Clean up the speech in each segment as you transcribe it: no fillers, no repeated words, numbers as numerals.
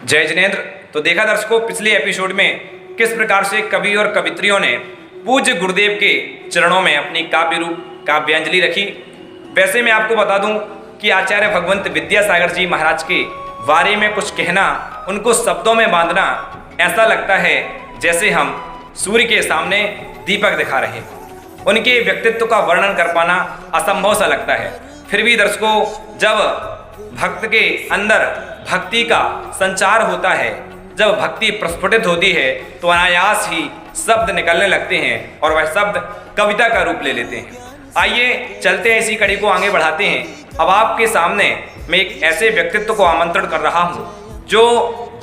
जय जिनेंद्र। तो देखा दर्शकों, पिछले एपिसोड में किस प्रकार से कवि और कवित्रियों ने पूज्य गुरुदेव के चरणों में अपनी काव्य रूप काव्यांजलि रखी। वैसे मैं आपको बता दूं कि आचार्य भगवंत विद्यासागर जी महाराज के बारे में कुछ कहना, उनको शब्दों में बांधना, ऐसा लगता है जैसे हम सूर्य के सामने दीपक दिखा रहे हैं। उनके व्यक्तित्व का वर्णन कर पाना असंभव सा लगता है। फिर भी दर्शकों, जब भक्त के अंदर भक्ति का संचार होता है, जब भक्ति प्रस्फुटित होती है, तो अनायास ही शब्द निकलने लगते हैं और वह शब्द कविता का रूप ले लेते हैं। आइए चलते हैं, इसी कड़ी को आगे बढ़ाते हैं। अब आपके सामने मैं एक ऐसे व्यक्तित्व को आमंत्रण कर रहा हूँ जो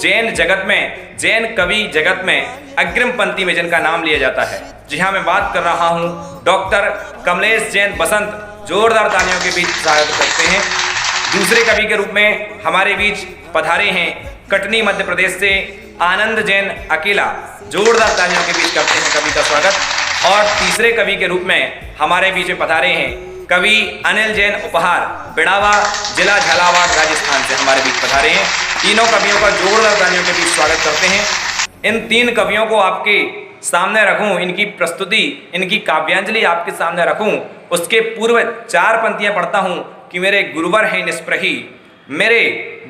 जैन जगत में, जैन कवि जगत में अग्रिम पंक्ति में जिनका नाम लिया जाता है। जी हाँ, मैं बात कर रहा हूँ डॉक्टर कमलेश जैन बसंत। जोरदार तालियों के बीच स्वागत करते हैं। दूसरे कवि के रूप में हमारे बीच पधारे हैं कटनी मध्य प्रदेश से आनंद जैन अकेला। जोरदार तालियों के बीच करते हैं कवि का स्वागत। और तीसरे कवि के रूप में हमारे बीच में पधारे हैं कवि अनिल जैन उपहार, बिड़ावा जिला झालावाड़ राजस्थान से हमारे बीच पधारे हैं। तीनों कवियों का जोरदार तालियों के बीच स्वागत करते हैं। इन तीन कवियों को आपके सामने रखूं, इनकी प्रस्तुति, इनकी काव्यांजलि आपके सामने रखूं, उसके पूर्व चार पंक्तियां पढ़ता हूं कि मेरे गुरुवर हैं निष्प्रही, मेरे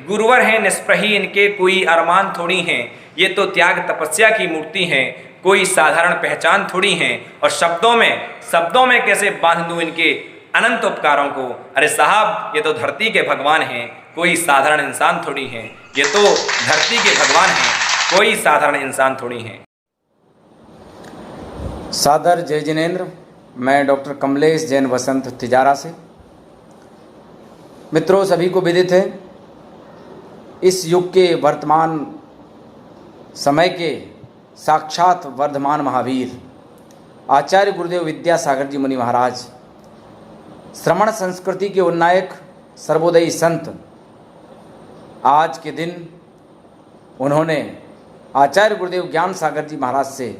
गुरुवर हैं निष्प्रही, इनके कोई अरमान थोड़ी हैं, ये तो त्याग तपस्या की मूर्ति हैं, कोई साधारण पहचान थोड़ी हैं। और शब्दों में कैसे बांध दूं इनके अनंत उपकारों को। अरे साहब, ये तो धरती के भगवान हैं, कोई साधारण इंसान थोड़ी हैं, ये तो धरती के भगवान हैं, कोई साधारण इंसान थोड़ी हैं। सादर जय जिनेंद्र। मैं डॉक्टर कमलेश जैन बसंत तिजारा से। मित्रों, सभी को विदित है, इस युग के वर्तमान समय के साक्षात वर्धमान महावीर आचार्य गुरुदेव विद्यासागर जी मुनि महाराज, श्रमण संस्कृति के उन्नायक सर्वोदयी संत, आज के दिन उन्होंने आचार्य गुरुदेव ज्ञान सागर जी महाराज से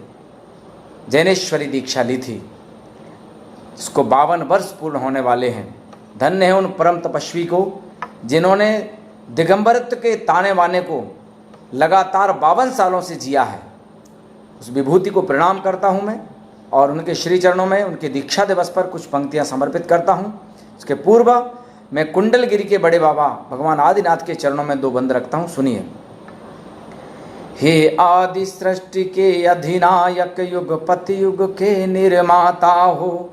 जैनेश्वरी दीक्षा ली थी। इसको 52 वर्ष पूर्ण होने वाले हैं। धन्य है उन परम तपस्वी को जिन्होंने दिगंबरत्व के ताने बाने को लगातार 52 सालों से जिया है। उस विभूति को प्रणाम करता हूं मैं और उनके श्री चरणों में उनके दीक्षा दिवस पर कुछ पंक्तियां समर्पित करता हूं। इसके पूर्व मैं कुंडलगिरी के बड़े बाबा भगवान आदिनाथ के चरणों में 2 बंद रखता हूं। सुनिए। हे आदि सृष्टि के अधिनायक, युगपति युग के निर्माता हो,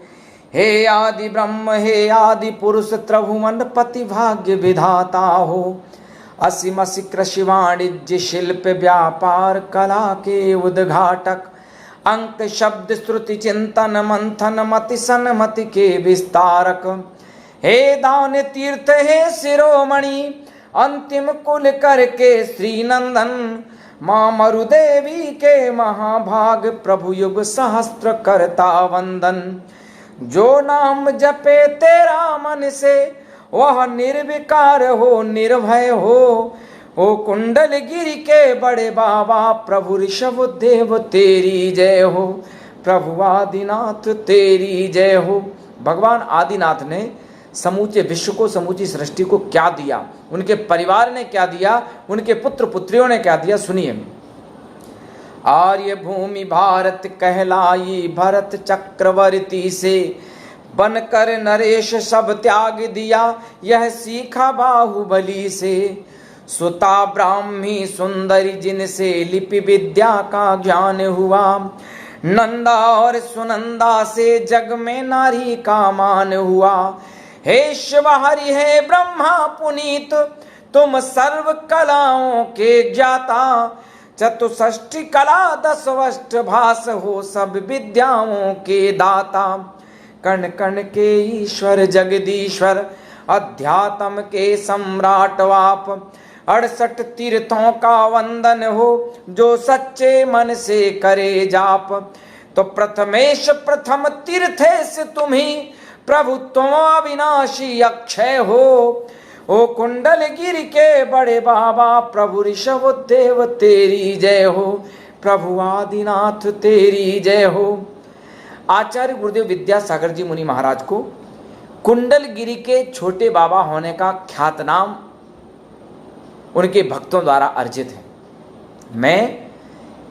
हे आदि ब्रह्म, हे आदि पुरुष, त्रिभुवन पति भाग्य विधाता हो। असीम असी कृषि वाणिज्य शिल्प व्यापार कला के उद्घाटक, अंक शब्द श्रुति चिंतन मंथन मति सन्मति के विस्तारक। हे दान तीर्थ, हे शिरोमणि, अंतिम कुल करके श्री नंदन, माँ मरुदेवी के महाभाग, प्रभु युग सहस्त्र करता वंदन। जो नाम जपे तेरा मन से, वह निर्विकार हो निर्भय हो कुंडलगिरी के बड़े बाबा, प्रभु ऋषभ देव तेरी जय हो, प्रभु आदिनाथ तेरी जय हो। भगवान आदिनाथ ने समूचे विश्व को, समूची सृष्टि को क्या दिया, उनके परिवार ने क्या दिया, उनके पुत्र पुत्रियों ने क्या दिया, सुनिए। आर्य भूमि भारत कहलाई, भरत चक्रवर्ती से बनकर नरेश सब त्याग दिया, यह सीखा बाहुबली से। सुता ब्राह्मी सुंदरी जिनसे लिपि विद्या का ज्ञान हुआ, नंदा और सुनंदा से जग में नारी का मान हुआ। हे शिव हरि, हे ब्रह्मा पुनीत, तुम सर्व कलाओं के ज्ञाता, चतुष्षष्टि कला 10 वष्ट भास हो, सब विद्याओं के दाता। कण कण के ईश्वर जगदीश्वर, अध्यात्म के सम्राट आप, 68 तीर्थों का वंदन हो, जो सच्चे मन से करे जाप। तो प्रथमेश प्रथम तीर्थेश तुम्ही, प्रभु तुम अविनाशी अक्षय हो। ओ कुंडलगिरी के बड़े बाबा, प्रभु ऋषभ देव तेरी जय हो, प्रभु आदिनाथ तेरी जय हो। आचार्य गुरुदेव विद्यासागर जी मुनि महाराज को कुंडलगिरी के छोटे बाबा होने का ख्यातनाम उनके भक्तों द्वारा अर्जित है। मैं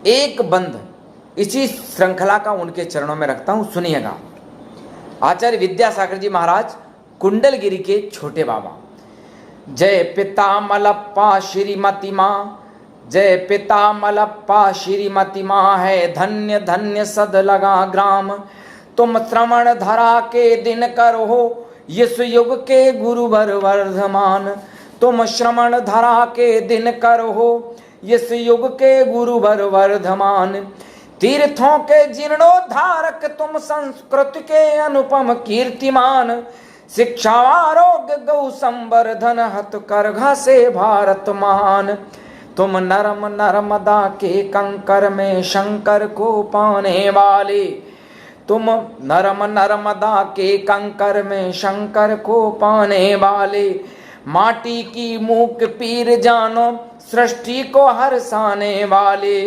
एक बंद इसी श्रृंखला का उनके चरणों में रखता हूं, सुनिएगा। आचार्य विद्यासागर जी महाराज कुंडलगिरी के छोटे बाबा। जय पिता मलप्पा श्रीमती माँ, जय पिता मलप्पा श्रीमती माँ, है धन्य धन्य सद लगा ग्राम। तुम श्रवण धरा के दिन कर हो इस युग के गुरुवर वर्धमान। तुम श्रवण धरा के दिन कर हो इस युग के गुरुवर वर्धमान। तीर्थों के जीर्णोद्धारक तुम, संस्कृत के अनुपम कीर्तिमान। शिक्षा आरोग्य गौ संवर्धन हत करघा से भारत महान। तुम नरम नर्मदा के कंकर में शंकर को पाने वाले। तुम नरम नर्मदा के कंकर में शंकर को पाने वाले। माटी की मूक पीर जानो सृष्टि को हर्षाने वाले।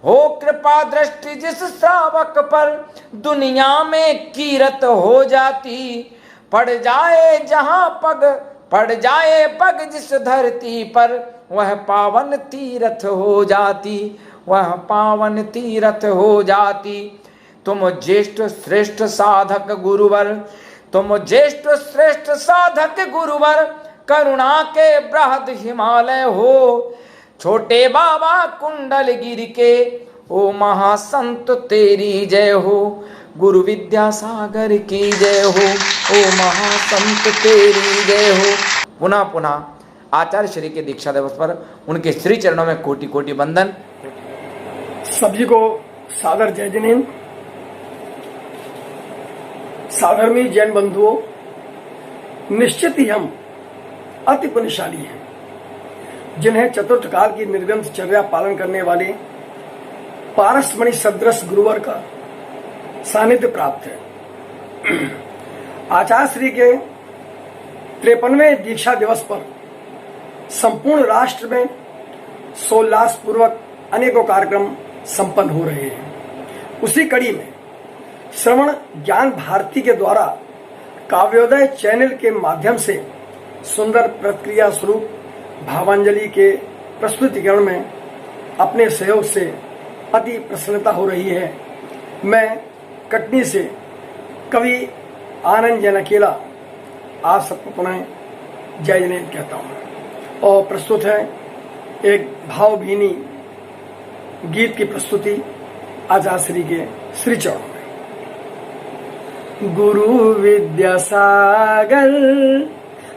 हो कृपा दृष्टि जिस श्रावक पर दुनिया में कीरत हो जाती। पड़ जाए जहां पग, पड़ जाए पग जिस धरती पर, वह पावन तीर्थ हो जाती, वह पावन तीर्थ हो जाती। तुम ज्येष्ठ श्रेष्ठ साधक गुरुवर, तुम ज्येष्ठ श्रेष्ठ साधक गुरुवर, करुणा के बृहद हिमालय हो। छोटे बाबा कुंडलगिरी के ओ महासंत तेरी जय हो। गुरु विद्यासागर की जय हो, ओ महासंत तेरी जय हो। पुनः पुनः आचार्य श्री के दीक्षा दिवस पर उनके श्री चरणों में कोटि कोटि वंदन। सभी को सादर जय जिनेन्द्र। साधर्मी जैन बंधुओं, निश्चित ही हम अति पुण्यशाली हैं जिन्हें चतुर्थ काल की निर्ग्रंथ चर्या पालन करने वाले पारसमणि सदृश गुरुवर का सानिध्य प्राप्त है। आचार्य श्री के 53वें दीक्षा दिवस पर संपूर्ण राष्ट्र में सोल्लास पूर्वक अनेकों कार्यक्रम संपन्न हो रहे हैं। उसी कड़ी में श्रवण ज्ञान भारती के द्वारा काव्योदय चैनल के माध्यम से सुंदर प्रतिक्रिया स्वरूप भावांजलि के प्रस्तुतिकरण में अपने सहयोग से अति प्रसन्नता हो रही है। मैं कटनी से कवि आनंद जैन अकेला आप सबको पुनः जय जिनेन्द्र कहता हूँ और प्रस्तुत है एक भावभीनी गीत की प्रस्तुति आचार्य श्री के श्री चरणों में। गुरु विद्यासागर,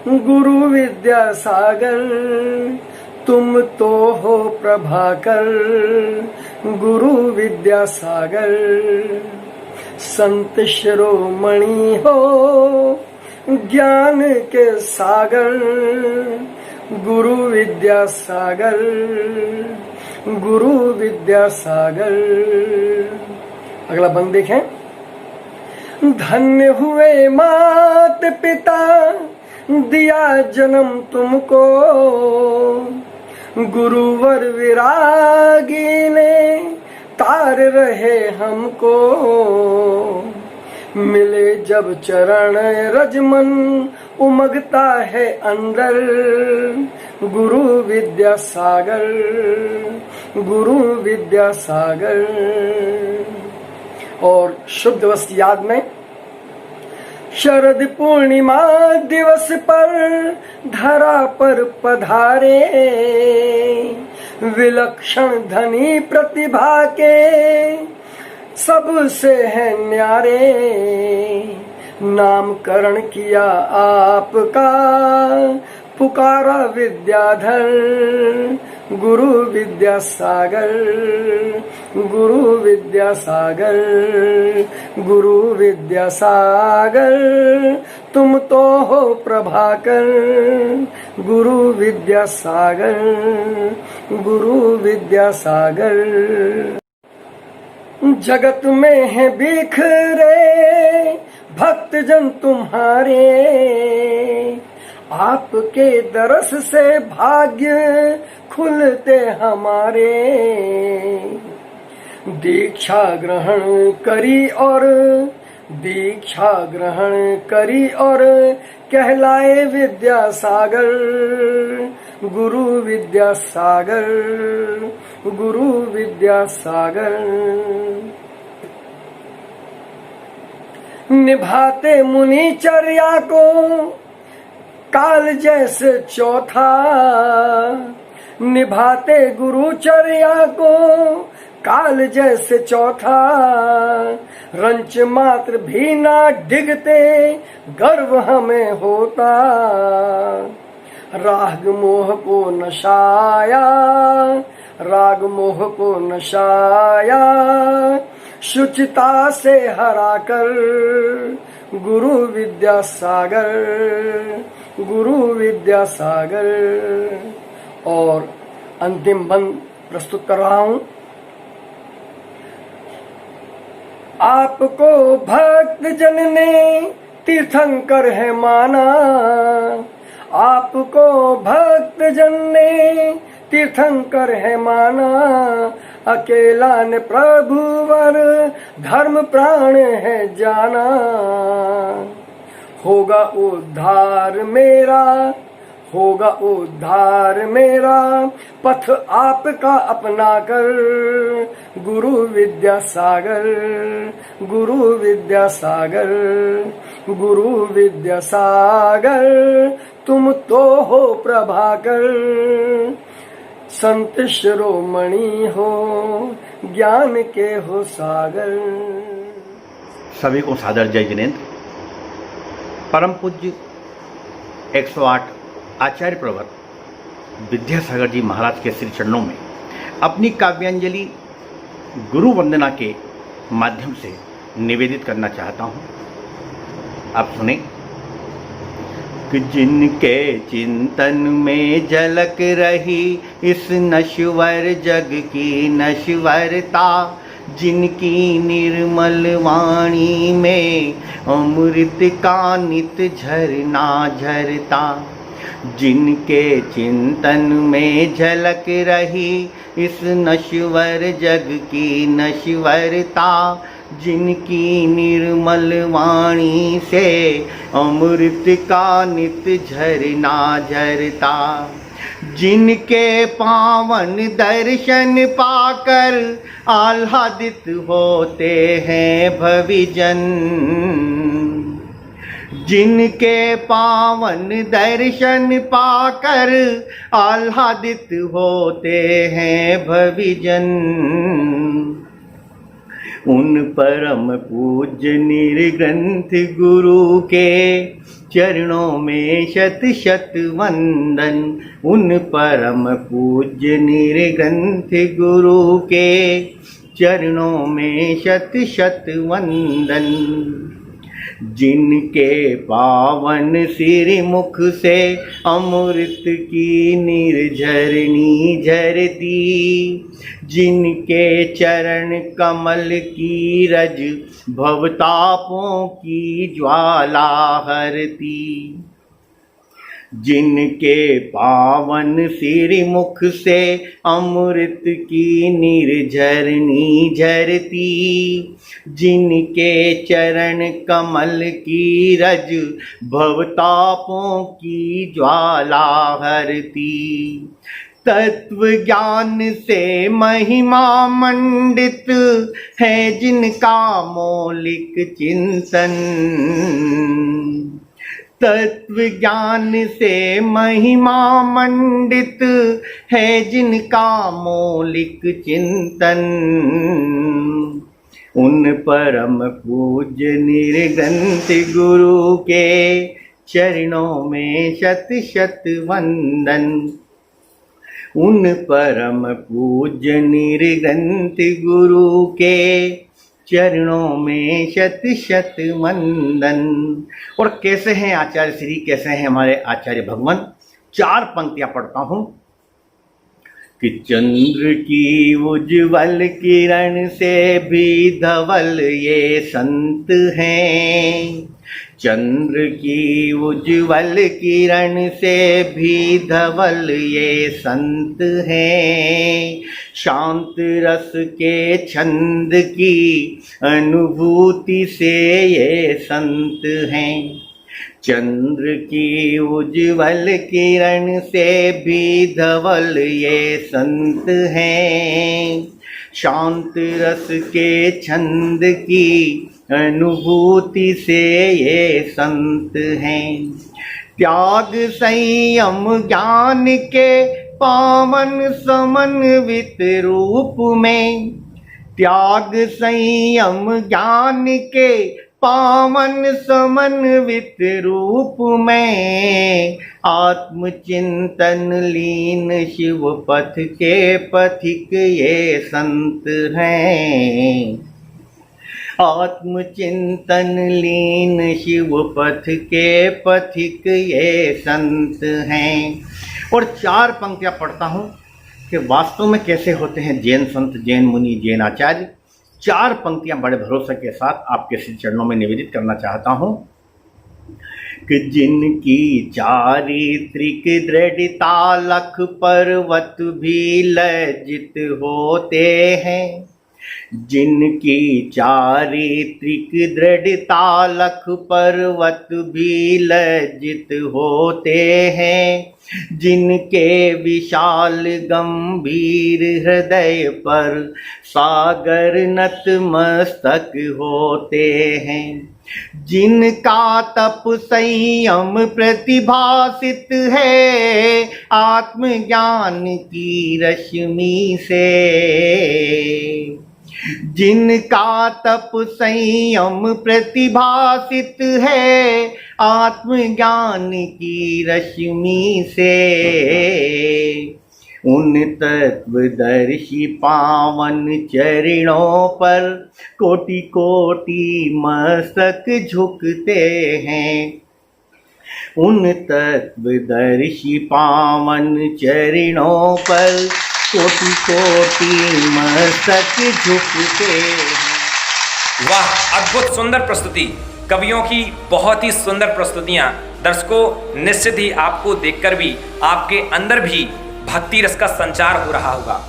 गुरु विद्यासागर, तुम तो हो प्रभाकर। गुरु विद्यासागर, संत शिरोमणि हो ज्ञान के सागर। गुरु विद्यासागर, गुरु विद्यासागर। अगला बंद देखें। धन्य हुए मात पिता दिया जन्म तुमको, गुरुवर विरागी ने तार रहे हमको। मिले जब चरण रजमन उमगता है अंदर। गुरु विद्यासागर, गुरु विद्यासागर। और शुभ दिवस की याद में शरद पूर्णिमा दिवस पर धरा पर पधारे। विलक्षण धनी प्रतिभा के सबसे है न्यारे। नामकरण किया आपका पुकारा विद्याधर। गुरु विद्यासागर, गुरु विद्यासागर, गुरु विद्यासागर, तुम तो हो प्रभाकर। गुरु विद्यासागर, गुरु विद्यासागर। जगत में है बिखरे भक्त जन तुम्हारे। आपके दरस से भाग्य खुलते हमारे। दीक्षा ग्रहण करी और दीक्षा ग्रहण करी और कहलाए विद्यासागर। गुरु विद्यासागर, गुरु विद्यासागर। निभाते मुनिचर्या को काल जैसे चौथा, निभाते गुरुचर्या को काल जैसे चौथा। रंच मात्र भी ना डिगते गर्व हमें होता, राग मोह को नशाया, राग मोह को नशाया। शुचिता से हराकर गुरु विद्यासागर, गुरु विद्यासागर। और अंतिम बंद प्रस्तुत कर रहा हूं। आपको भक्त जन ने तीर्थंकर है माना, आपको भक्त जन ने तीर्थंकर है माना। अकेला ने प्रभुवर धर्म प्राण है जाना। होगा उद्धार मेरा, होगा उद्धार मेरा, पथ आपका अपना कर गुरु विद्यासागर, गुरु विद्यासागर, गुरु विद्यासागर। तुम तो हो प्रभाकर, संत शिरोमणि हो, ज्ञान के हो सागर। सभी को सादर जय जिनेन्द्र। परम पूज्य 108 आचार्य प्रवर विद्यासागर जी महाराज के श्री चरणों में अपनी काव्यांजलि गुरु वंदना के माध्यम से निवेदित करना चाहता हूँ। आप सुने कि जिनके चिंतन में झलक रही इस नश्वर जग की नश्वरता, जिनकी निर्मल वाणी में अमृत का नित झरना झरता, जिनके चिंतन में झलक रही इस नश्वर जग की नश्वरता, जिनकी निर्मल वाणी से अमृत का नित झरना झरता, जिनके पावन दर्शन पाकर आह्लादित होते हैं भविजन, जिनके पावन दर्शन पाकर आह्लादित होते हैं भविजन, उन परम पूज्य निर्ग्रंथ गुरु के चरणों में शत शत वंदन। उन परम पूज्य निर्ग्रंथ गुरु के चरणों में शत शत वंदन, जिनके पावन सिर मुख से अमृत की निर्झरनी झरती, जिनके चरण कमल की रज भवतापों की ज्वाला हरती, जिनके पावन सिर मुख से अमृत की निर्झरनी झरती, जिनके चरण कमल की रज भवतापों की ज्वाला हरती, तत्व ज्ञान से महिमा मंडित है जिनका मौलिक चिंतन, तत्व ज्ञान से महिमा मंडित है जिनका मौलिक चिंतन, उन परम पूज्य निर्ग्रंथ गुरु के चरणों में शत शत वंदन, उन परम पूज्य निर्ग्रंथ गुरु के चरणों में शत शत वंदन। और कैसे हैं आचार्य श्री, कैसे हैं हमारे आचार्य भगवान। 4 पंक्तियां पढ़ता हूं कि चंद्र की उज्ज्वल किरण से भी धवल ये संत हैं, चंद्र की उज्ज्वल किरण से भी धवल ये संत हैं, शांत रस के छंद की अनुभूति से ये संत हैं, चंद्र की उज्ज्वल किरण से भी धवल ये संत हैं, शांत रस के छंद की अनुभूति से ये संत हैं। त्याग संयम ज्ञान के पावन समन्वित रूप में, त्याग संयम ज्ञान के पावन समन्वित रूप में, आत्मचिंतन लीन शिव पथ के पथिक ये संत हैं। आत्मचिंतन लीन शिव पथ के पथिक ये संत हैं। और 4 पंक्तियां पढ़ता हूँ कि वास्तव में कैसे होते हैं जैन संत, जैन मुनि, जैन आचार्य। 4 पंक्तियां बड़े भरोसे के साथ आपके श्री चरणों में निवेदित करना चाहता हूँ कि जिनकी चारित्रिक दृढ़ता लख पर्वत भी लज्जित होते हैं, जिनकी चारित्रिक दृढ़ता लख पर्वत भी लज्जित होते हैं, जिनके विशाल गंभीर हृदय पर सागर नतमस्तक होते हैं, जिनका तप संयम प्रतिभासित है आत्मज्ञान की रश्मि से, जिनका तप संयम प्रतिभासित है आत्मज्ञान की रश्मि से, उन तत्वदर्शी पावन चरणों पर कोटि कोटि मस्तक झुकते हैं, उन तत्वदर्शी पावन चरणों पर कोटि कोटि मस्तक झुकते हैं। वाह, अद्भुत सुंदर प्रस्तुति, कवियों की बहुत ही सुंदर प्रस्तुतियां। दर्शकों, निश्चित ही आपको देखकर भी आपके अंदर भी भक्ति रस का संचार हो रहा होगा।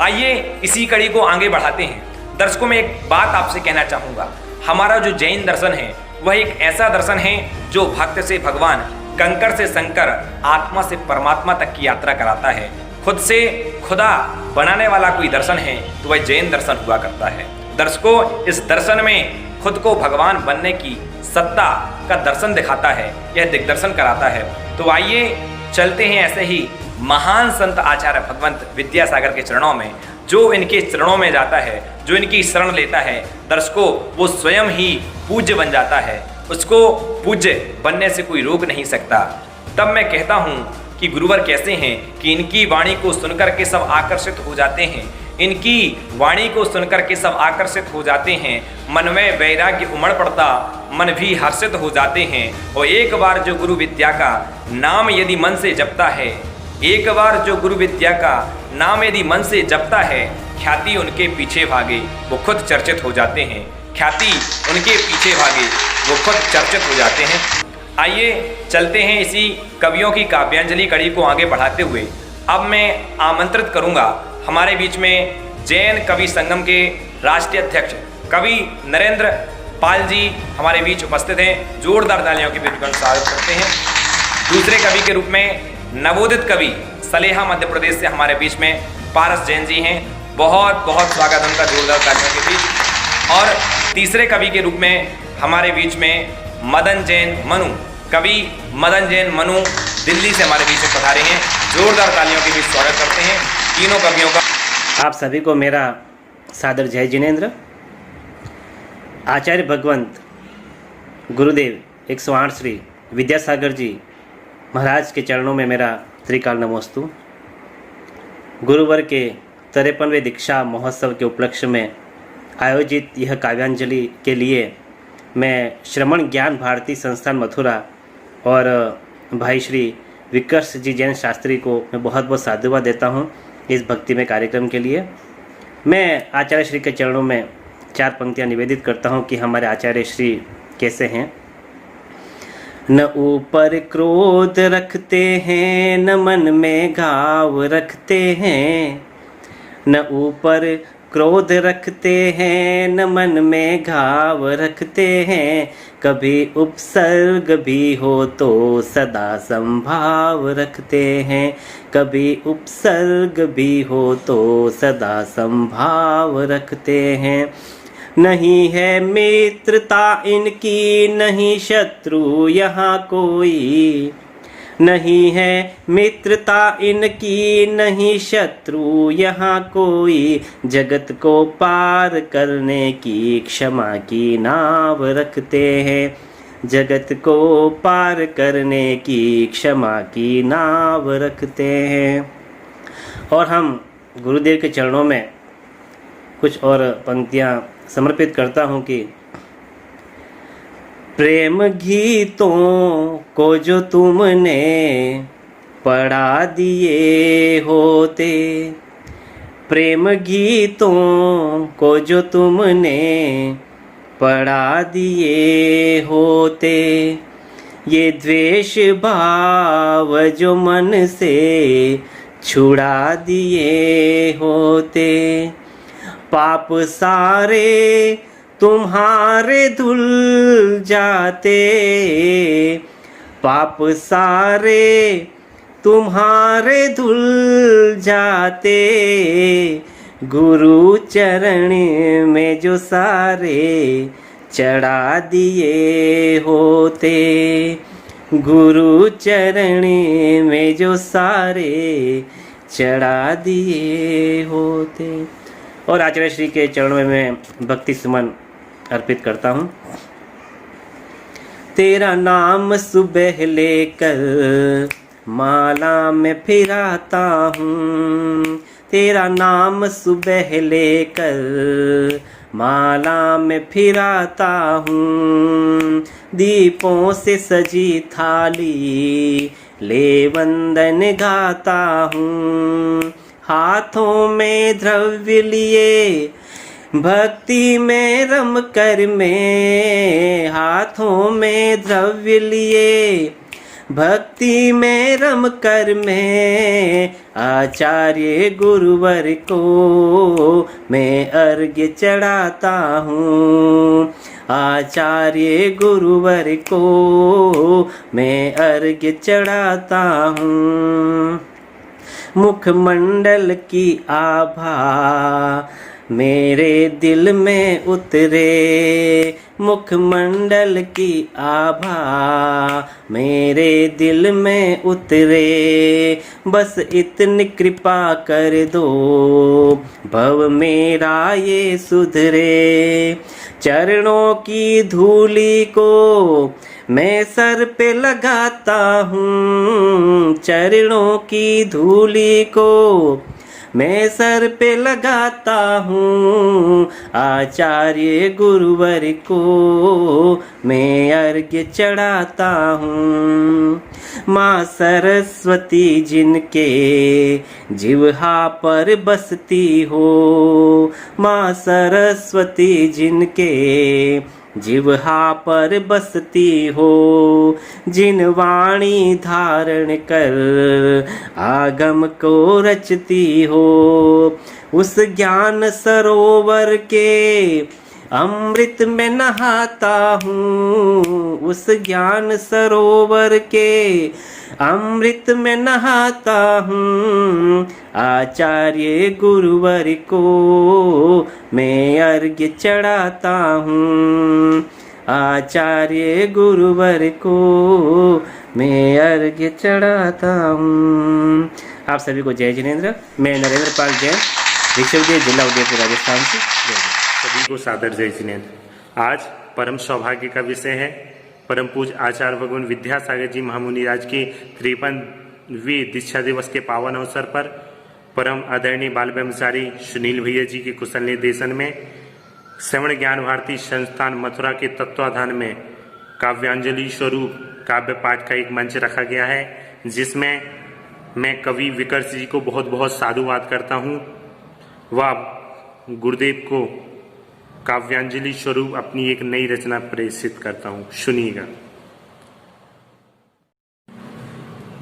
आइए इसी कड़ी को आगे बढ़ाते हैं। दर्शकों, मैं एक बात आपसे कहना चाहूँगा, हमारा जो जैन दर्शन है वह एक ऐसा दर्शन है जो भक्त से भगवान, कंकर से शंकर, आत्मा से परमात्मा तक की यात्रा कराता है। खुद से खुदा बनाने वाला कोई दर्शन है तो वह जैन दर्शन हुआ करता है। दर्शकों, इस दर्शन में खुद को भगवान बनने की सत्ता का दर्शन दिखाता है, यह दिग्दर्शन कराता है। तो आइए चलते हैं ऐसे ही महान संत आचार्य भगवंत विद्यासागर के चरणों में। जो इनके चरणों में जाता है, जो इनकी शरण लेता है, दर्शकों, वो स्वयं ही पूज्य बन जाता है। उसको पूज्य बनने से कोई रोक नहीं सकता। तब मैं कहता हूँ कि गुरुवर कैसे हैं कि इनकी वाणी को सुनकर के सब आकर्षित हो जाते हैं, इनकी वाणी को सुनकर के सब आकर्षित हो जाते हैं, मन में वैराग्य उमड़ पड़ता, मन भी हर्षित हो जाते हैं। और एक बार जो गुरु विद्या का नाम यदि मन से जपता है, एक बार जो गुरु विद्या का नाम यदि मन से जपता है, ख्याति उनके पीछे भागे, वो खुद चर्चित हो जाते हैं। ख्याति उनके पीछे भागे, वो खुद चर्चित हो जाते हैं। आइए चलते हैं इसी कवियों की काव्यांजलि कड़ी को आगे बढ़ाते हुए। अब मैं आमंत्रित करूंगा हमारे बीच में जैन कवि संगम के राष्ट्रीय अध्यक्ष कवि नरेंद्र पाल जी हमारे बीच उपस्थित हैं। जोरदार तालियों के बीच स्वागत करते हैं। दूसरे कवि के रूप में नवोदित कवि सलेहा मध्य प्रदेश से हमारे बीच में पारस जैन जी हैं। बहुत बहुत स्वागत उनका जोरदार तालियों के बीच। और तीसरे कवि के रूप में हमारे बीच में मदन जैन मनु, कवि मदन जैन मनु दिल्ली से हमारे बीच में पधारे हैं। जोरदार तालियों के बीच स्वागत करते हैं तीनों कवियों का। आप सभी को मेरा सादर जय जिनेन्द्र। आचार्य भगवंत गुरुदेव 108 श्री विद्यासागर जी महाराज के चरणों में मेरा त्रिकाल नमोस्तु। गुरुवर के 53वें दीक्षा महोत्सव के उपलक्ष्य में आयोजित यह काव्यांजलि के लिए मैं श्रमण ज्ञान भारती संस्थान मथुरा और भाई श्री विकर्ष जी जैन शास्त्री को मैं बहुत बहुत साधुवाद देता हूँ इस भक्ति में कार्यक्रम के लिए। मैं आचार्य श्री के चरणों में 4 पंक्तियाँ निवेदित करता हूँ कि हमारे आचार्य श्री कैसे हैं। न ऊपर क्रोध रखते हैं, न मन में घाव रखते हैं, न ऊपर क्रोध रखते हैं, न मन में घाव रखते हैं। कभी उपसर्ग भी हो तो सदा संभाव रखते हैं। कभी उपसर्ग भी हो तो सदा संभाव रखते हैं। नहीं है मित्रता इनकी, नहीं शत्रु यहाँ कोई। नहीं है मित्रता इनकी, नहीं शत्रु यहाँ कोई। जगत को पार करने की क्षमा की नाव रखते हैं। जगत को पार करने की क्षमा की नाव रखते हैं। और हम गुरुदेव के चरणों में कुछ और पंक्तियाँ समर्पित करता हूँ कि प्रेम गीतों को जो तुमने पढ़ा दिए होते, प्रेम गीतों को जो तुमने पढ़ा दिए होते, ये द्वेष भाव जो मन से छुड़ा दिए होते, पाप सारे तुम्हारे धुल जाते, पाप सारे तुम्हारे धुल जाते। गुरु चरण में जो सारे चढ़ा दिए होते, गुरु चरण में जो सारे चढ़ा दिए होते। और आचार्य श्री के चरणों में मैं भक्ति सुमन अर्पित करता हूँ। तेरा नाम सुबह लेकर माला में फिराता हूँ, तेरा नाम सुबह लेकर माला में फिराता हूँ। दीपों से सजी थाली ले वंदन गाता हूँ। हाथों में द्रव्य लिए भक्ति में रम कर मैं, हाथों में द्रव्य लिए भक्ति में रम कर मैं। आचार्य गुरुवर को मैं अर्घ्य चढ़ाता हूँ, आचार्य गुरुवर को मैं अर्घ्य चढ़ाता हूँ। मुखमंडल की आभा मेरे दिल में उतरे, मुखमंडल की आभा मेरे दिल में उतरे। बस इतनी कृपा कर दो भव मेरा ये सुधरे। चरणों की धूली को मैं सर पे लगाता हूँ, चरणों की धूली को मैं सर पे लगाता हूँ। आचार्य गुरुवर को मैं अर्घ्य चढ़ाता हूँ। माँ सरस्वती जिनके जिह्वा पर बसती हो, माँ सरस्वती जिनके जिह्वा पर बसती हो। जिन वाणी धारण कर आगम को रचती हो, उस ज्ञान सरोवर के अमृत में नहाता हूँ, उस ज्ञान सरोवर के अमृत में नहाता हूँ। आचार्य गुरुवर को मैं अर्घ्य चढ़ाता हूँ, आचार्य गुरुवर को मैं अर्घ्य चढ़ाता हूँ। आप सभी को जय जिनेन्द्र। मैं नरेंद्र पाल जैन, विश्वविद्यालय जिला उदयपुर राजस्थान से। सभी को सादर जय जिनेन्द्र। आज परम सौभाग्य का विषय है परम पूज्य आचार्य भगवान विद्यासागर जी महामुनि राज की 53वीं दीक्षा दिवस के पावन अवसर पर परम आदरणीय बाल ब्रह्मचारी सुनील भैया जी के कुशल निर्देशन में श्रवण ज्ञान भारती संस्थान मथुरा के तत्वाधान में काव्यांजलि स्वरूप काव्य पाठ का एक मंच रखा गया है, जिसमें मैं कवि विकर्ष जी को बहुत बहुत साधुवाद करता हूँ। वह गुरुदेव को काव्यांजलि स्वरूप अपनी एक नई रचना प्रेषित करता हूँ, सुनिएगा।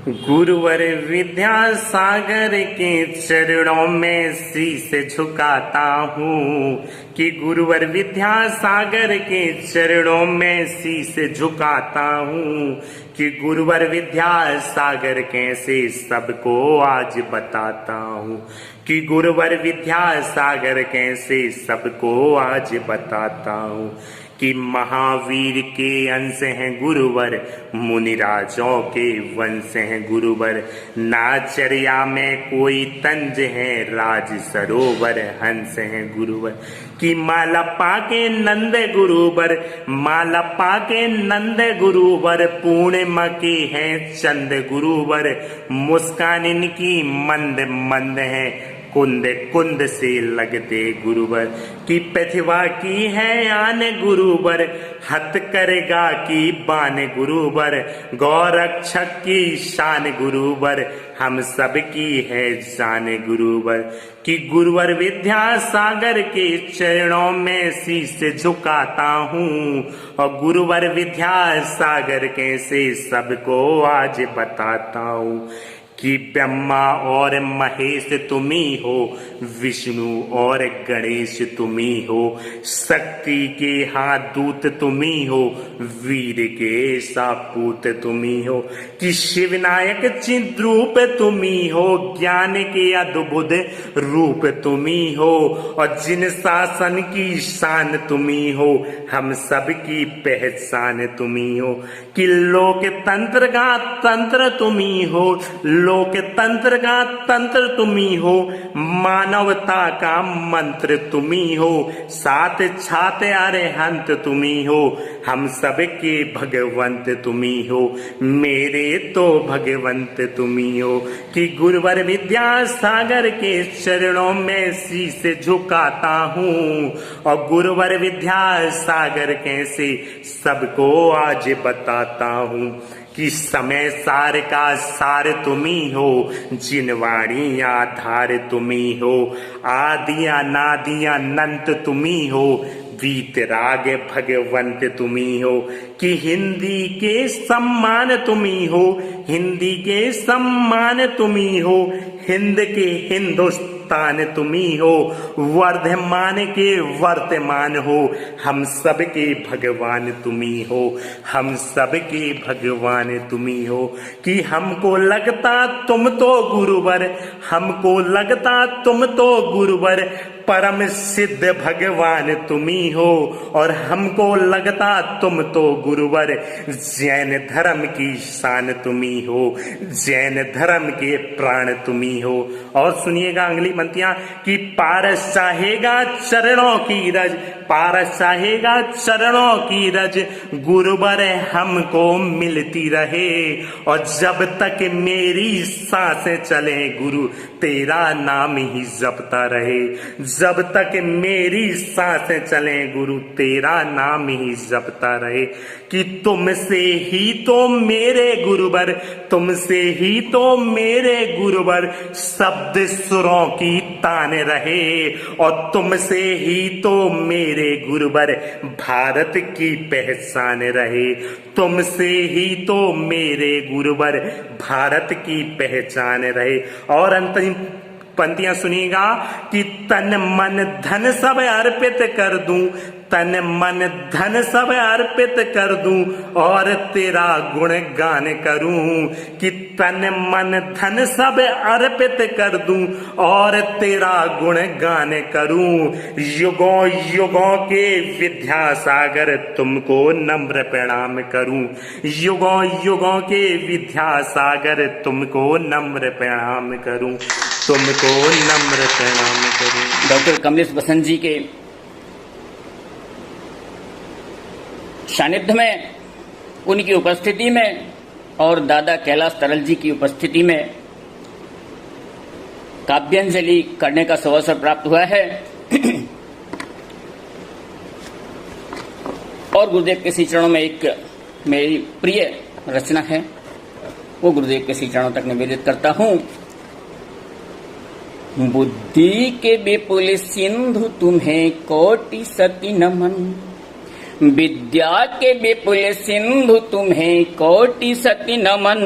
गुरुवर विद्यासागर के चरणों में शीश झुकाता हूँ कि गुरुवर विद्यासागर के चरणों में शीश झुकाता हूँ कि गुरुवर विद्यासागर कैसे सबको आज बताता हूँ कि गुरुवर विद्यासागर कैसे सबको आज बताता हूँ कि महावीर के अंश हैं गुरुवर, मुनिराजों के वंश हैं गुरुवर, नाचर्या में कोई तंज है, राज सरोवर हंस हैं गुरुवर, कि मालप्पा के नंद गुरुवर, मालप्पा के नंद गुरुवर, पूर्णिमा के हैं चंद गुरुवर, मुस्कान इनकी मंद मंद है, कुंद कुंद से लगते गुरुवर, की प्रतिभा की है आन गुरुवर, हत करेगा की बान गुरुवर, गौरक्षक की शान गुरुवर, हम सब की है जान गुरुवर, कि गुरुवर विद्यासागर के चरणों में शीश झुकाता हूँ और गुरुवर विद्यासागर कैसे सबको आज बताता हूँ कि ब्रह्मा और महेश तुम्ही हो, विष्णु और गणेश तुम्ही हो, शक्ति के हाथ दूत तुम्ही हो, वीर के सापूत तुम्ही हो, कि शिवनायक चिद्रूप तुम्ही हो, ज्ञान के अद्भुत रूप तुम्ही हो, और जिन शासन की शान तुम्ही हो, हम सब की पहचान तुम्ही हो, कि लोक तंत्र का तंत्र तुम्ही हो, लोक तंत्र का तंत्र तुम्ही हो, मानवता का मंत्र तुम्ही हो, सात छात अरहंत तुम्ही हो, हम सब के भगवंत तुम्ही हो, मेरे तो भगवंत तुम्ही हो, कि गुरुवर विद्यासागर के चरणों में शीश झुकाता हूँ और गुरुवर विद्यासागर कैसे सबको आज बताता हूँ कि समय सार का सार तुम्ही हो, जिनवाणी आधार तुम्ही हो, आदिया नादिया अनंत तुम्ही हो, वीतराग भगवंत तुम्ही हो, कि हिंदी के सम्मान तुम्ही हो, हिंदी के सम्मान तुम्ही हो, हिंद के हिंदुस्तान तुम्ही हो, वर्धमान के वर्तमान हो, हम सब के भगवान तुम्ही हो, हम सब के भगवान तुम्ही हो, कि हमको लगता तुम तो गुरुवर, हमको लगता तुम तो गुरुवर, परम सिद्ध भगवान तुम्ही हो, और हमको लगता तुम तो गुरुवर जैन धर्म की शान तुम्ही हो, जैन धर्म के प्राण तुम्ही हो। और सुनिएगा अगली पंक्तियां कि पारस चाहेगा चरणों की रज, पारस चाहेगा चरणों की रज, गुरुवर हमको मिलती रहे, और जब तक मेरी सांसें चले गुरु तेरा नाम ही जपता रहे, जब तक मेरी सांसें चले गुरु तेरा नाम ही जपता रहे, कि तुमसे ही तो मेरे गुरुवर, तुमसे ही तो मेरे गुरुवर शब्द सुरों की तान रहे, और तुमसे ही तो मेरे गुरुवर भारत की पहचान रहे, तुमसे ही तो मेरे गुरुवर भारत की पहचान रहे। और अंतिम पंक्तियां सुनिएगा कि तन मन धन सब अर्पित कर दूं, तन मन धन सब अर्पित कर दूं, और तेरा गुण गान करूं, कि तन मन धन सब अर्पित कर दूं, और तेरा गुण गान करूं, युगों युगों के विद्यासागर तुमको नम्र प्रणाम करूं, युगों युगों के विद्यासागर तुमको नम्र प्रणाम करूं, तुमको नम्र प्रणाम करूं। डॉक्टर कमलेश बसंत जी के सानिध्य में, उनकी उपस्थिति में और दादा कैलाश तरल जी की उपस्थिति में काव्यांजलि करने का अवसर प्राप्त हुआ है। और गुरुदेव के श्री चरणों में एक मेरी प्रिय रचना है, वो गुरुदेव के श्री चरणों तक निवेदित करता हूं। बुद्धि के विपुल सिंधु तुम्हें कोटि सती नमन, विद्या के विपुल सिंधु तुम्हें कोटि सती नमन,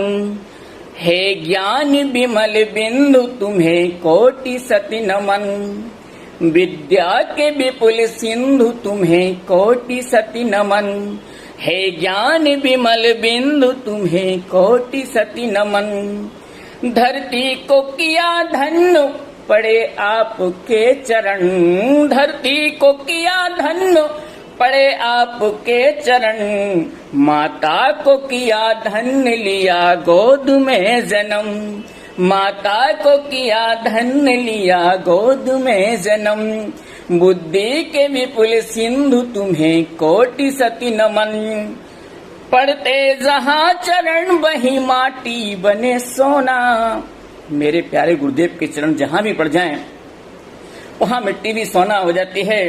हे ज्ञान विमल बिंदु तुम्हें कोटि सति नमन, विद्या के विपुल सिंधु तुम्हें कोटि सति नमन। हे ज्ञान विमल बिंदु तुम्हें कोटि सति नमन, धरती को किया धन्य पड़े आपके चरण, धरती को किया धन्य पड़े आपके चरण, माता को किया धन्य लिया गोद में जन्म, माता को किया धन्य लिया गोद में जन्म, बुद्धि के विपुल सिंधु तुम्हें कोटि सति नमन, पढ़ते जहाँ चरण वही माटी बने सोना। मेरे प्यारे गुरुदेव के चरण जहाँ भी पड़ जाएं वहाँ मिट्टी भी सोना हो जाती है,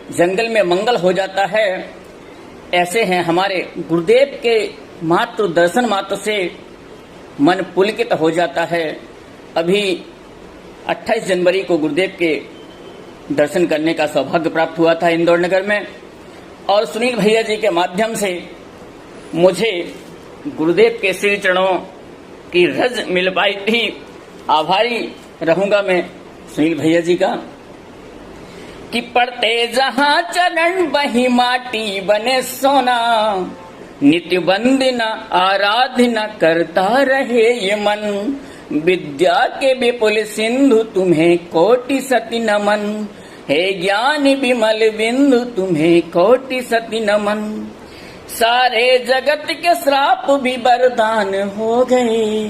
जंगल में मंगल हो जाता है। ऐसे हैं हमारे गुरुदेव के मात्र दर्शन मात्र से मन पुलकित हो जाता है। अभी 28 जनवरी को गुरुदेव के दर्शन करने का सौभाग्य प्राप्त हुआ था इंदौर नगर में, और सुनील भैया जी के माध्यम से मुझे गुरुदेव के श्री चरणों की रज मिल पाई थी। आभारी रहूंगा मैं सुनील भैया जी का कि पढ़ते जहाँ चरण वही माटी बने सोना, नित्य वंदना आराधना करता रहे ये मन, विद्या के विपुल सिंधु तुम्हें कोटि सति नमन, हे ज्ञान विमल बिंदु तुम्हें कोटि सति नमन, सारे जगत के श्राप भी वरदान हो गए।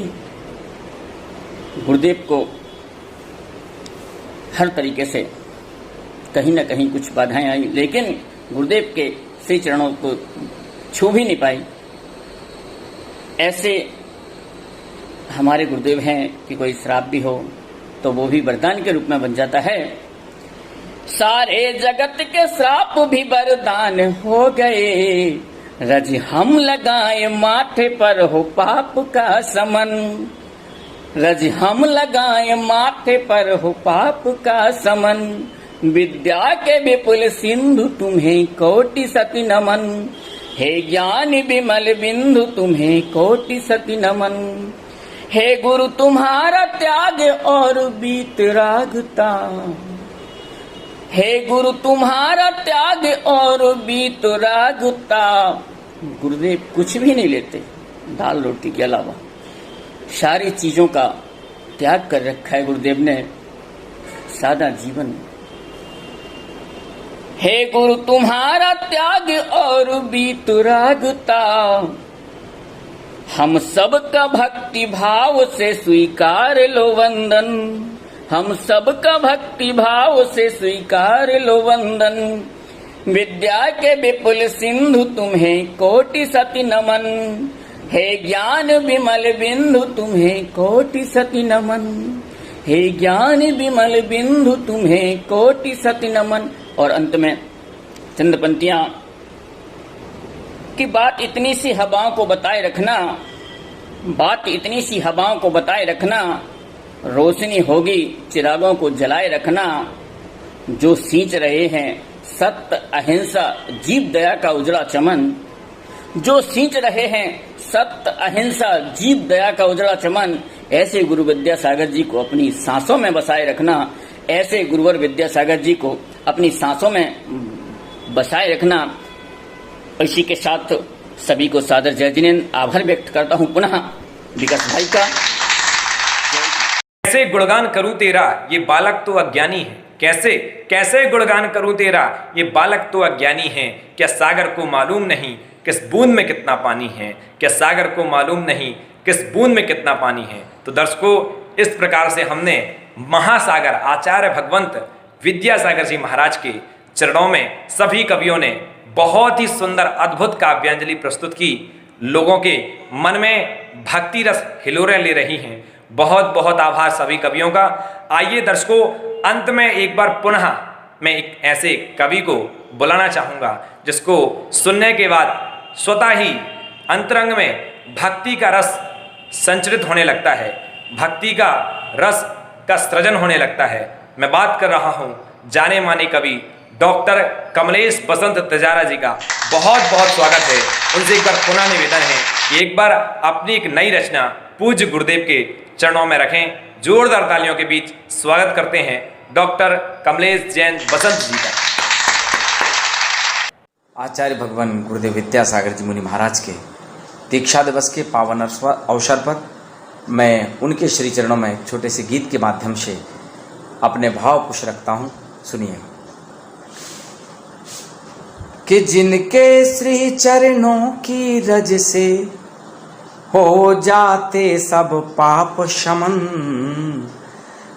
गुरुदेव को हर तरीके से कहीं न कहीं कुछ बाधाएं आई, लेकिन गुरुदेव के श्री चरणों को छू भी नहीं पाई। ऐसे हमारे गुरुदेव हैं कि कोई श्राप भी हो तो वो भी वरदान के रूप में बन जाता है। सारे जगत के श्राप भी वरदान हो गए, रज हम लगाए माथे पर हो पाप का समन, रज हम लगाए माथे पर हो पाप का समन, विद्या के विपुल सिंधु तुम्हें कोटि सति नमन, हे ज्ञान विमल बिंदु तुम्हें कोटि सति नमन, हे गुरु तुम्हारा त्याग और वीतरागता, हे गुरु तुम्हारा त्याग और वीतरागता। गुरुदेव कुछ भी नहीं लेते दाल रोटी के अलावा, सारी चीजों का त्याग कर रखा है गुरुदेव ने, सादा जीवन। हे गुरु तुम्हारा त्याग और वीतरागता, हम सबका भक्ति भाव से स्वीकार लो वंदन, हम सबका भक्ति भाव से स्वीकार लो वंदन, विद्या के विपुल सिंधु तुम्हें कोटि सति नमन, हे ज्ञान विमल बिंदु तुम्हें कोटि सति नमन, हे ज्ञान विमल बिंदु तुम्हें कोटि सति नमन। और अंत में चंद पंक्तियां कि बात इतनी सी हवाओं को बताए रखना, बात इतनी सी हवाओं को बताए रखना, रोशनी होगी चिरागों को जलाए रखना, जो सींच रहे हैं सत्य अहिंसा जीव दया का उजड़ा चमन, जो सींच रहे हैं सत्य अहिंसा जीव दया का उजड़ा चमन, ऐसे गुरु विद्यासागर जी को अपनी सांसों में बसाए रखना, ऐसे गुरुवर विद्यासागर जी को अपनी सांसों में बसाए रखना। इसी के साथ सभी को सादर जय जिनेंद्र, आभार व्यक्त करता हूं पुनः विकास भाई का। कैसे गुणगान करूं तेरा ये बालक तो अज्ञानी है, कैसे कैसे गुणगान करूं तेरा ये बालक तो अज्ञानी है, क्या सागर को मालूम नहीं किस बूंद में कितना पानी है, क्या सागर को मालूम नहीं किस बूंद में कितना पानी है। तो दर्शकों, इस प्रकार से हमने महासागर आचार्य भगवंत विद्यासागर जी महाराज के चरणों में सभी कवियों ने बहुत ही सुंदर अद्भुत काव्यांजलि प्रस्तुत की, लोगों के मन में भक्ति रस हिलोरे ले रही हैं। बहुत बहुत आभार सभी कवियों का। आइए दर्शकों, अंत में एक बार पुनः मैं एक ऐसे कवि को बुलाना चाहूँगा जिसको सुनने के बाद स्वतः ही अंतरंग में भक्ति का रस संचरित होने लगता है, भक्ति का रस का सृजन होने लगता है। मैं बात कर रहा हूँ जाने माने कवि डॉक्टर कमलेश बसंत तजारा जी का। बहुत बहुत स्वागत है। उनसे एक बार पुनः निवेदन है कि एक बार अपनी एक नई रचना पूज्य गुरुदेव के चरणों में रखें। जोरदार तालियों के बीच स्वागत करते हैं डॉक्टर कमलेश जैन बसंत जी का। आचार्य भगवान गुरुदेव विद्यासागर जी मुनि महाराज के दीक्षा दिवस के पावन अवसर पर मैं उनके श्री चरणों में एक छोटे से गीत के माध्यम से अपने भाव कुछ रखता हूँ। सुनिए कि जिनके श्री चरणों की रज से हो जाते सब पाप शमन,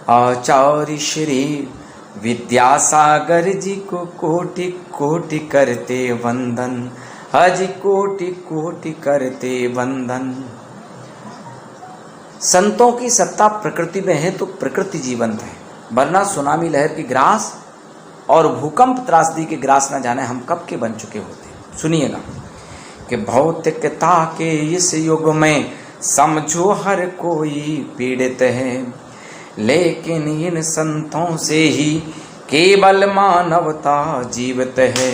आचार्य श्री विद्यासागर जी को कोटि कोटि करते वंदन, हज कोटि कोटि करते वंदन। संतों की सत्ता प्रकृति में है तो प्रकृति जीवंत है, वरना सुनामी लहर की ग्रास और भूकंप त्रासदी के ग्रास न जाने हम कब के बन चुके होते। सुनिएगा कि भौतिकता के इस युग में समझो हर कोई पीड़ित है, लेकिन इन संतों से ही केवल मानवता जीवित है,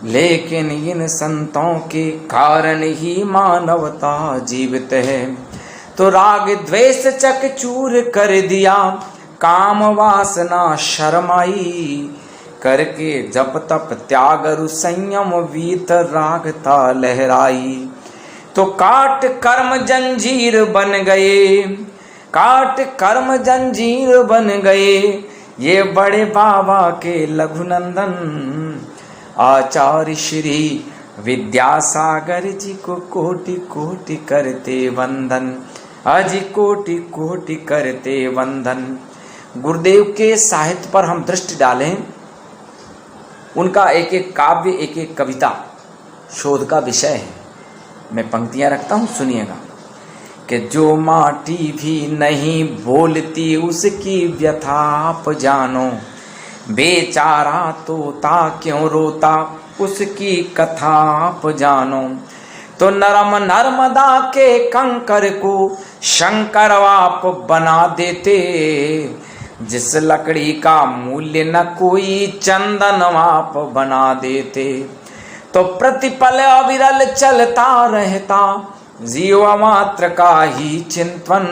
लेकिन इन संतों के कारण ही मानवता जीवित है। तो राग द्वेष चकचूर कर दिया, काम वासना शर्माई, करके जप तप त्याग रु संयम वीत रागता लहराई। तो काट कर्म जंजीर बन गए, काट कर्म जंजीर बन गए ये बड़े बाबा के लघुनंदन, आचार्य श्री विद्यासागर जी को कोटि कोटि करते वंदन, अजी कोटि कोटि करते वंदन। गुरुदेव के साहित्य पर हम दृष्टि डालें, उनका एक एक काव्य एक एक कविता शोध का विषय है। मैं पंक्तियां रखता हूं, सुनिएगा कि जो माटी भी नहीं बोलती उसकी व्यथा आप जानो, बेचारा तोता क्यों रोता उसकी कथा आप जानो। तो नरम नर्मदा के कंकर को शंकर आप बना देते, जिस लकड़ी का मूल्य न कोई चंदन आप बना देते। तो प्रतिपल अविरल चलता रहता जीवा मात्र का ही चिंतन,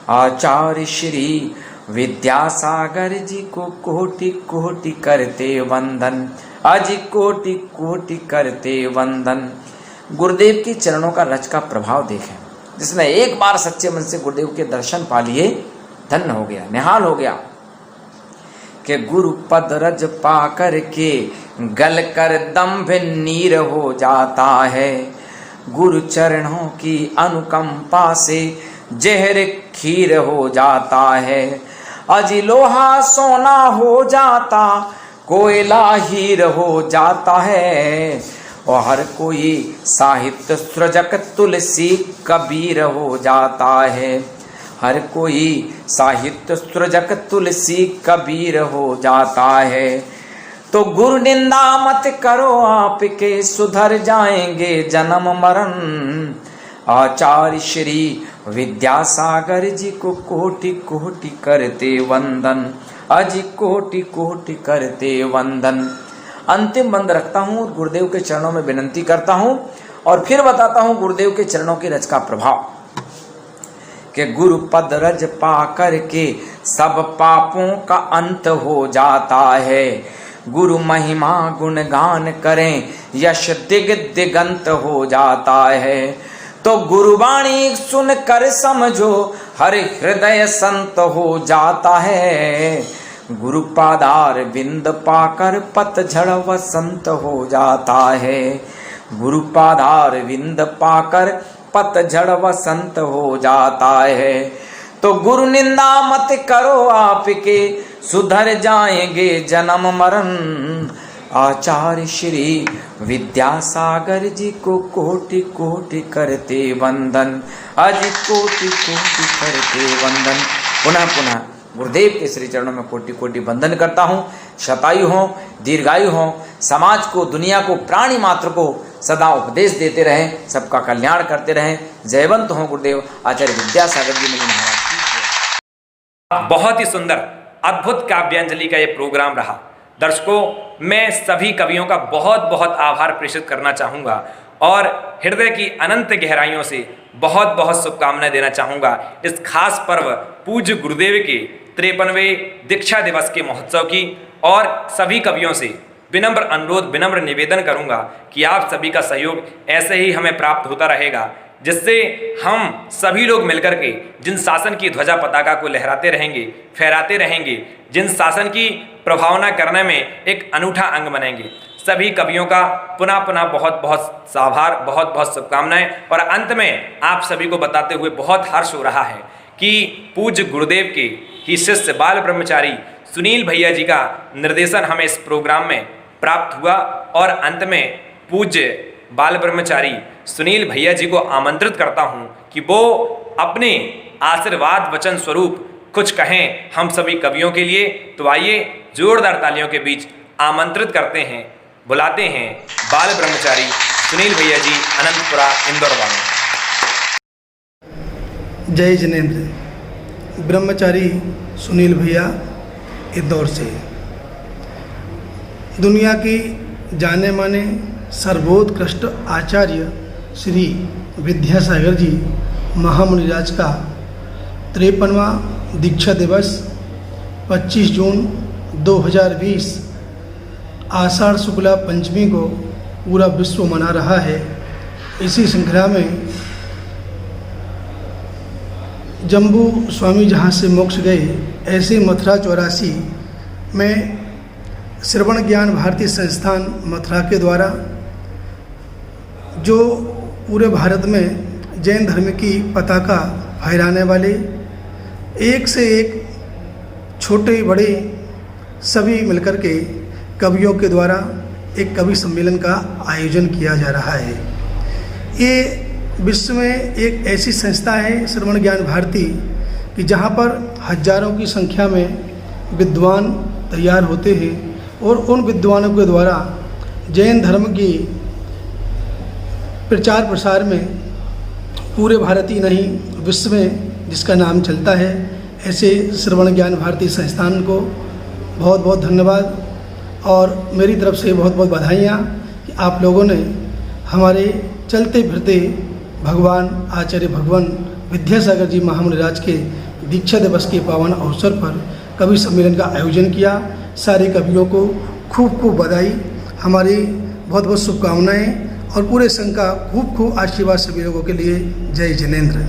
आचार्य श्री विद्यासागर जी को कोटि कोटि करते वंदन, अजी कोटि कोटि करते वंदन। गुरुदेव के चरणों का रच का प्रभाव देखें, जिसने एक बार सच्चे मन से गुरुदेव के दर्शन पा लिए धन्य हो गया, निहाल हो गया। कि गुरु पद रज पा कर के गल कर दम्भ नीर हो जाता है, गुरु चरणों की अनुकंपा से जहर खीर हो जाता है। अजी लोहा सोना हो जाता, कोयला हीर हो जाता है, और हर कोई साहित्य सृजक तुलसी कबीर हो जाता है, हर कोई साहित्य सृजक तुलसी कबीर हो जाता है। तो गुरु निंदा मत करो आपके सुधर जाएंगे जन्म मरण, आचार्य श्री विद्यासागर जी को कोटि कोटि करते वंदन, अजी कोटि कोटि करते वंदन। अंतिम बंद रखता हूँ, गुरुदेव के चरणों में विनंती करता हूँ और फिर बताता हूँ गुरुदेव के चरणों की रच का प्रभाव। कि गुरु पद रज पा कर के सब पापों का अंत हो जाता है, गुरु महिमा गुणगान करें यश दिग दिगंत हो जाता है। तो गुरुवाणी सुन कर समझो हर हृदय संत हो जाता है, गुरु पादार बिंद पाकर पतझड़ वसंत हो जाता है, गुरु पादार बिंद पाकर पतझड़ वसंत हो जाता है। तो गुरु निंदा मत करो आपके सुधर जाएंगे जन्म मरण, आचार्य श्री विद्यासागर जी को कोटि कोटि करते वंदन, अजी कोटि कोटि करते वंदन। पुनः पुनः गुरुदेव के श्री चरणों में कोटि कोटि वंदन करता हूँ। शतायु हो, दीर्घायु हो, समाज को, दुनिया को, प्राणी मात्र को सदा उपदेश देते रहें, सबका कल्याण करते रहें। जयवंत हो गुरुदेव आचार्य विद्यासागर जी मुनि महाराज की। बहुत ही सुंदर अद्भुत काव्यांजलि का ये प्रोग्राम रहा। दर्शकों, मैं सभी कवियों का बहुत बहुत आभार प्रेषित करना चाहूँगा और हृदय की अनंत गहराइयों से बहुत बहुत शुभकामनाएं देना चाहूँगा इस खास पर्व पूज्य गुरुदेव के 53वें दीक्षा दिवस के महोत्सव की। और सभी कवियों से विनम्र अनुरोध, विनम्र निवेदन करूंगा कि आप सभी का सहयोग ऐसे ही हमें प्राप्त होता रहेगा, जिससे हम सभी लोग मिलकर के जिन शासन की ध्वजा पताका को लहराते रहेंगे, फहराते रहेंगे, जिन शासन की प्रभावना करने में एक अनूठा अंग बनेंगे। सभी कवियों का पुनः पुनः बहुत बहुत आभार, बहुत बहुत शुभकामनाएं। और अंत में आप सभी को बताते हुए बहुत हर्ष हो रहा है कि पूज्य गुरुदेव के ही शिष्य बाल ब्रह्मचारी सुनील भैया जी का निर्देशन हमें इस प्रोग्राम में प्राप्त हुआ। और अंत में पूज्य बाल ब्रह्मचारी सुनील भैया जी को आमंत्रित करता हूं कि वो अपने आशीर्वाद वचन स्वरूप कुछ कहें हम सभी कवियों के लिए। तो आइए जोरदार तालियों के बीच आमंत्रित करते हैं, बुलाते हैं बाल ब्रह्मचारी सुनील भैया जी, अनंतपुरा, इंदौर वाले। जय जिनेंद्र। ब्रह्मचारी सुनील भैया इंदौर से। दुनिया की जाने माने सर्वोत्कृष्ट आचार्य श्री विद्यासागर जी महामुनिराज का 53वां दीक्षा दिवस 25 जून 2020 आषाढ़ शुक्ला पंचमी को पूरा विश्व मना रहा है। इसी श्रृंखला में जम्बू स्वामी जहाँ से मोक्ष गए, ऐसे मथुरा 84 में श्रवण ज्ञान भारती संस्थान मथुरा के द्वारा जो पूरे भारत में जैन धर्म की पताका फहराने वाले एक से एक छोटे बड़े सभी मिलकर के कवियों के द्वारा एक कवि सम्मेलन का आयोजन किया जा रहा है। ये विश्व में एक ऐसी संस्था है श्रवण ज्ञान भारती कि जहाँ पर हजारों की संख्या में विद्वान तैयार होते हैं और उन विद्वानों के द्वारा जैन धर्म की प्रचार प्रसार में पूरे भारत ही नहीं विश्व में जिसका नाम चलता है। ऐसे श्रवण ज्ञान भारती संस्थान को बहुत बहुत धन्यवाद और मेरी तरफ से बहुत बहुत बधाइयाँ कि आप लोगों ने हमारे चलते फिरते भगवान आचार्य भगवान विद्यासागर जी महामुनिराज के दीक्षा दिवस के पावन अवसर पर कवि सम्मेलन का आयोजन किया। सारे कवियों को खूब खूब बधाई, हमारी बहुत बहुत शुभकामनाएं और पूरे संघ का खूब खूब आशीर्वाद सभी लोगों के लिए। जय जिनेंद्र।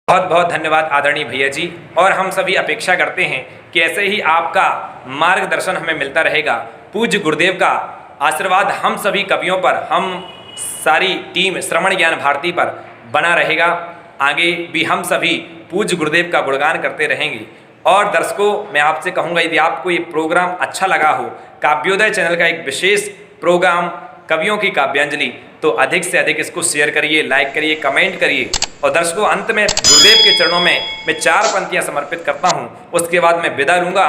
बहुत बहुत धन्यवाद आदरणीय भैया जी। और हम सभी अपेक्षा करते हैं कि ऐसे ही आपका मार्गदर्शन हमें मिलता रहेगा। पूज्य गुरुदेव का आशीर्वाद हम सभी कवियों पर, हम सारी टीम श्रवण ज्ञान भारती पर बना रहेगा। आगे भी हम सभी पूज्य गुरुदेव का गुणगान करते रहेंगे। और दर्शकों, मैं आपसे कहूँगा, यदि आपको ये प्रोग्राम अच्छा लगा हो, काव्योदय चैनल का एक विशेष प्रोग्राम कवियों की काव्यांजलि, तो अधिक से अधिक इसको शेयर करिए, लाइक करिए, कमेंट करिए। और दर्शकों, अंत में गुरुदेव के चरणों में मैं 4 पंक्तियाँ समर्पित करता हूँ। उसके बाद मैं विदा लूँगा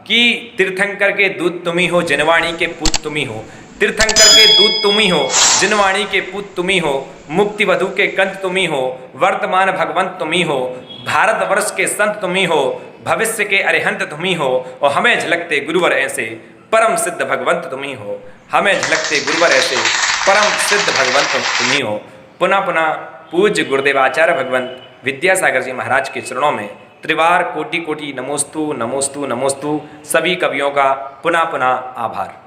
कि तीर्थंकर के दूत तुम्ही हो, जिनवाणी के पूत तुम्ही हो। तीर्थंकर के दूत तुम्ही हो, जिनवाणी के पूत तुम्ही हो। मुक्ति वधु के कंत तुम्ही हो, वर्तमान भगवंत तुम्ही हो। भारतवर्ष के संत तुम्ही हो, भविष्य के अरिहंत तुम्ही हो। और हमें झलकते गुरुवर ऐसे परम सिद्ध भगवंत तुम्ही हो। हमें झलकते गुरुवर ऐसे परम सिद्ध भगवंत तुम्ही हो। पुनः पुनः पूज्य गुरुदेव आचार्य भगवंत विद्यासागर जी महाराज के चरणों में त्रिवार कोटि कोटि नमोस्तु नमोस्तु नमोस्तु। सभी कवियों का पुनः पुनः आभार।